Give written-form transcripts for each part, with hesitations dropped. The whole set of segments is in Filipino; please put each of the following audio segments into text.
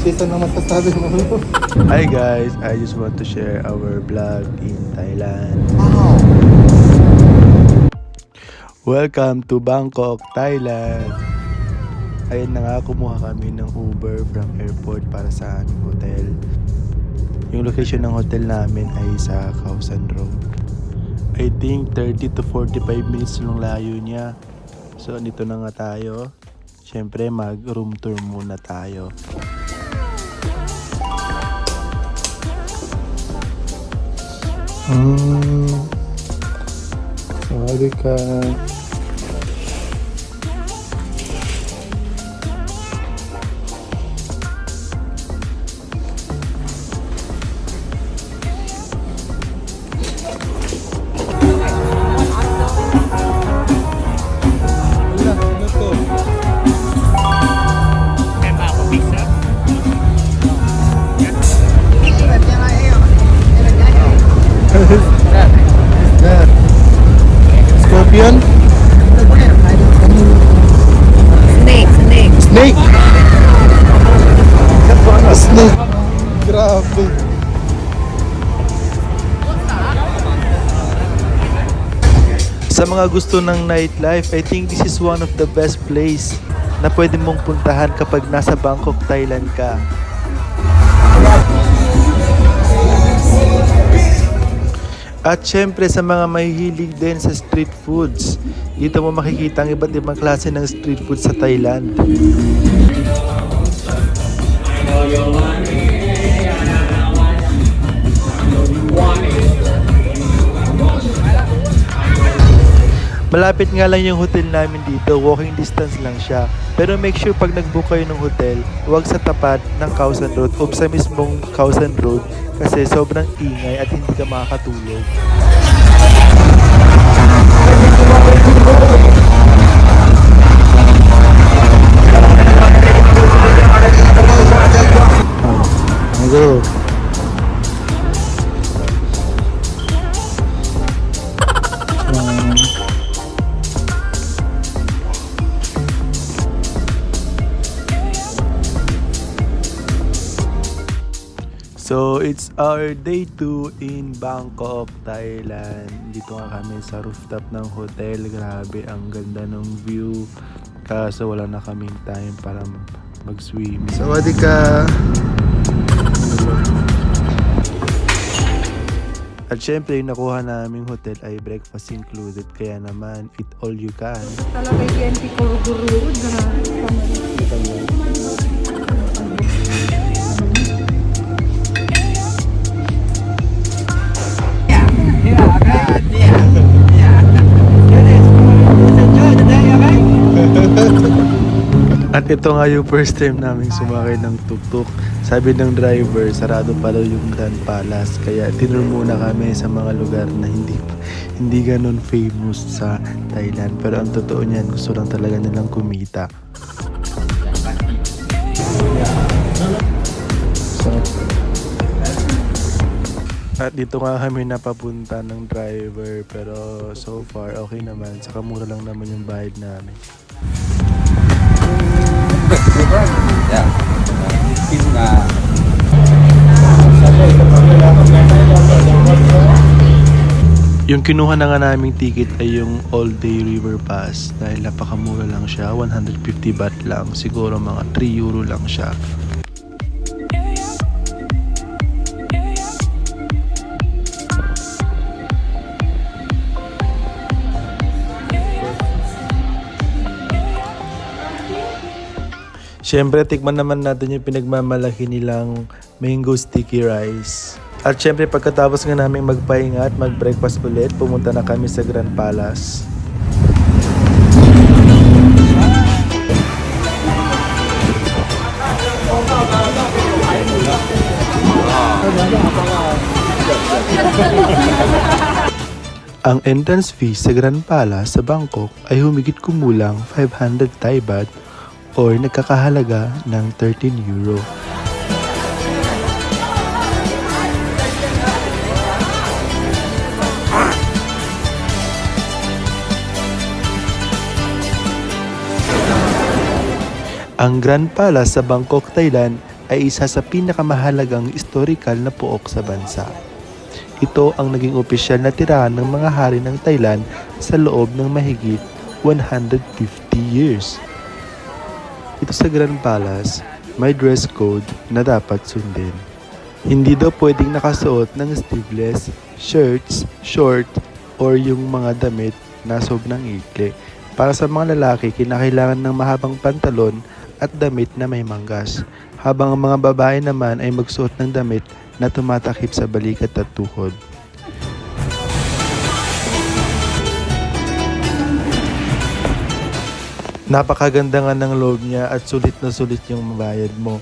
Sis, ano masasabi mo? Hi guys, I just want to share our vlog in Thailand. Welcome to Bangkok, Thailand. Ayun na nga, kumuha kami ng Uber from airport para sa aming hotel. Yung location ng hotel namin ay sa Khao San Road. I think 30 to 45 minutes yung layo niya. So, dito na nga tayo. Siyempre, mag-room tour muna tayo. Sorry ka. Scorpion? Snake! Snake! Grabe! Sa mga gusto ng nightlife, I think this is one of the best place na pwede mong puntahan kapag nasa Bangkok, Thailand ka. At syempre sa mga mahihilig din sa street foods, dito mo makikita ang iba't ibang klase ng street food sa Thailand. Malapit nga lang yung hotel namin dito, walking distance lang siya. Pero make sure pag nag-book kayo ng hotel, huwag sa tapat ng Khao San Road o sa mismong Khao San Road kasi sobrang ingay at hindi ka makakatulog. Go. So, it's our day 2 in Bangkok, Thailand. Dito nga kami sa rooftop ng hotel. Grabe, ang ganda ng view. Kaso wala na kaming time para mag-swim. Sawadee ka! At syempre, yung nakuha naming hotel ay breakfast included. Kaya naman, eat all you can. Talaga yung guru na At ito nga yung first time naming sumakay ng tuk-tuk. Sabi ng driver, sarado pala yung Grand Palace. Kaya tinur muna kami sa mga lugar na hindi ganun famous sa Thailand. Pero ang totoo niyan, gusto lang talaga nilang kumita. At dito nga kami napapunta ng driver. Pero so far, okay naman. Saka mura lang naman yung bayad namin. Yung kinuha na nga naming ticket ay yung all day river pass dahil napakamura lang siya, 150 baht lang, siguro mga 3 euro lang siya. Siyempre, tikman naman natin yung pinagmamalaki nilang mango sticky rice. At siyempre, pagkatapos nga namin magpahinga at mag-breakfast ulit, pumunta na kami sa Grand Palace. Ang entrance fee sa Grand Palace sa Bangkok ay humigit kumulang 500 Thai baht or nagkakahalaga ng 13 euro. Ang Grand Palace sa Bangkok, Thailand ay isa sa pinakamahalagang historical na pook sa bansa. Ito ang naging opisyal na tirahan ng mga hari ng Thailand sa loob ng mahigit 150 years. Ito sa Grand Palace, may dress code na dapat sundin. Hindi daw pwedeng nakasuot ng sleeveless, shirts, short, or yung mga damit na sobrang ikli. Para sa mga lalaki, kinakailangan ng mahabang pantalon at damit na may manggas, habang ang mga babae naman ay magsuot ng damit na tumatakip sa balikat at tuhod. Napakaganda nga ng loob niya at sulit na sulit yung mabayad mo.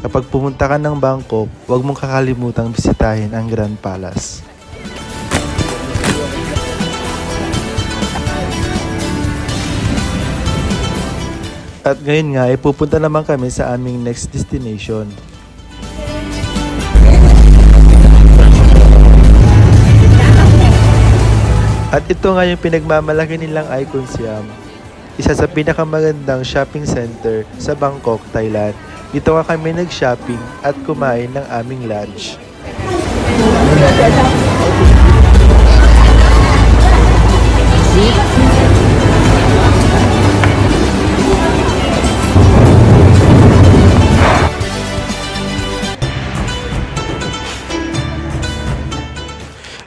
Kapag pumunta ka ng Bangkok, huwag mong kakalimutang bisitahin ang Grand Palace. At ngayon nga, pupunta naman kami sa aming next destination. At ito nga yung pinagmamalaki nilang Icon Siam, isa sa pinakamagandang shopping center sa Bangkok, Thailand. Dito nga kami nag-shopping at kumain ng aming lunch.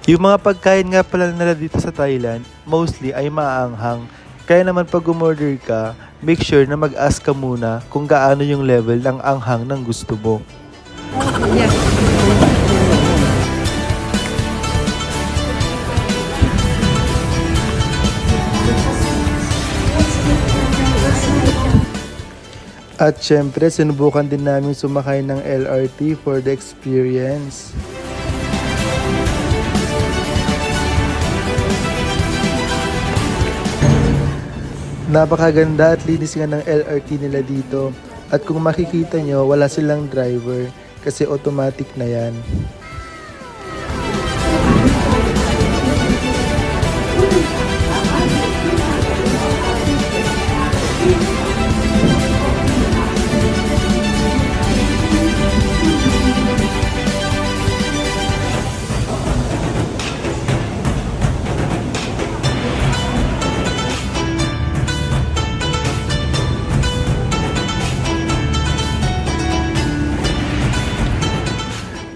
Yung mga pagkain nga pala nila dito sa Thailand, mostly ay maaanghang. Kaya naman pag umorder ka, make sure na mag-ask ka muna kung gaano yung level ng anghang ng gusto mo. Yes. At syempre, sinubukan din namin sumakay ng LRT for the experience. Napakaganda at linis nga ng LRT nila dito. At kung makikita nyo, wala silang driver kasi automatic na yan.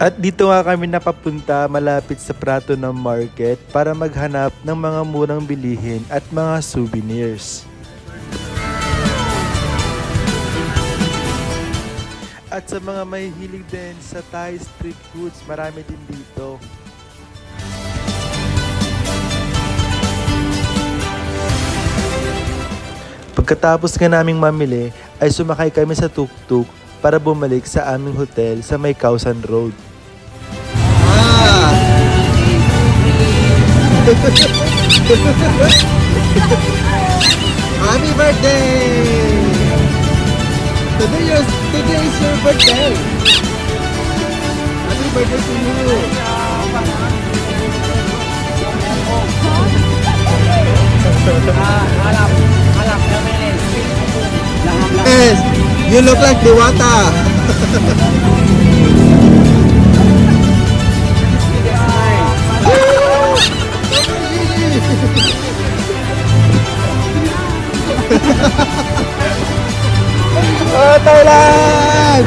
At dito nga kami napapunta malapit sa Prato ng Market para maghanap ng mga murang bilihin at mga souvenirs. At sa mga may hilig din sa Thai street foods, marami din dito. Pagkatapos nga naming mamili, ay sumakay kami sa tuk-tuk para bumalik sa aming hotel sa may Khao San Road. Happy birthday! Today is your birthday. Happy birthday to you. Yes, you look like Diwata. Oh, Thailand!